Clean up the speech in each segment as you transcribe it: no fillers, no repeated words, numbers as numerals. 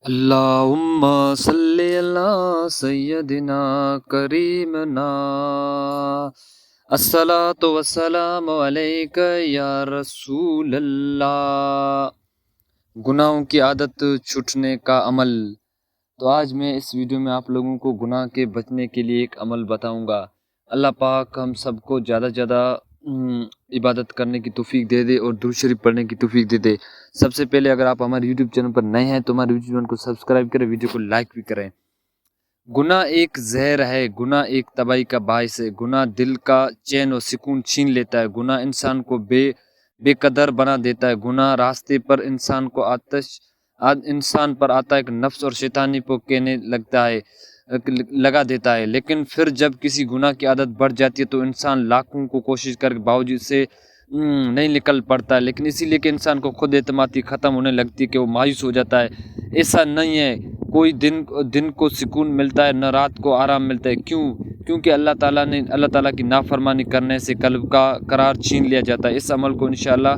اللہم صلی علی سیدنا کریمنا الصلاۃ والسلام علیک یا رسول اللہ۔ گناہوں کی عادت چھوٹنے کا عمل۔ تو آج میں اس ویڈیو میں آپ لوگوں کو گناہ کے بچنے کے لیے ایک عمل بتاؤں گا۔ اللہ پاک ہم سب کو زیادہ سے زیادہ عبادت کرنے کی توفیق دے دے اور درود شریف پڑھنے کی توفیق دے دے۔ سب سے پہلے اگر آپ ہمارے یوٹیوب چینل پر نئے ہیں تو ہمارے یوٹیوب چینل کو سبسکرائب کریں، ویڈیو کو لائک بھی کریں۔ گناہ ایک زہر ہے، گناہ ایک تباہی کا باعث ہے، گناہ دل کا چین و سکون چھین لیتا ہے، گناہ انسان کو بے قدر بنا دیتا ہے، گناہ راستے پر انسان پر آتا ہے کہ نفس اور شیطانی کو کہنے لگا دیتا ہے۔ لیکن پھر جب کسی گناہ کی عادت بڑھ جاتی ہے تو انسان لاکھوں کو کوشش کر کے باوجود سے نہیں نکل پڑتا ہے، لیکن اسی لیے کہ انسان کو خود اعتمادی ختم ہونے لگتی ہے کہ وہ مایوس ہو جاتا ہے۔ ایسا نہیں ہے، کوئی دن کو سکون ملتا ہے، نہ رات کو آرام ملتا ہے۔ کیونکہ اللہ تعالیٰ کی نافرمانی کرنے سے قلب کا قرار چھین لیا جاتا ہے۔ اس عمل کو انشاءاللہ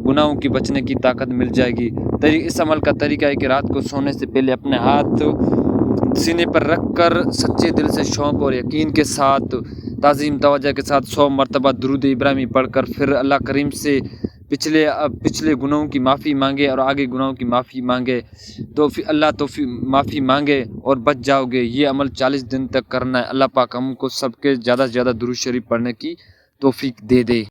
گناہوں کی بچنے کی طاقت مل جائے گی۔ اس عمل کا طریقہ ہے کہ رات کو سونے سے پہلے اپنے ہاتھ سینے پر رکھ کر سچے دل سے شوق اور یقین کے ساتھ تعظیم توجہ کے ساتھ 100 مرتبہ درود ابراہیمی پڑھ کر پھر اللہ کریم سے پچھلے گناہوں کی معافی مانگے اور آگے گناہوں کی معافی مانگے تو پھر اللہ معافی مانگے اور بچ جاؤ گے۔ یہ عمل 40 دن تک کرنا ہے۔ اللہ پاک ہم کو سب کے زیادہ سے زیادہ درود شریف پڑھنے کی توفیق دے دے۔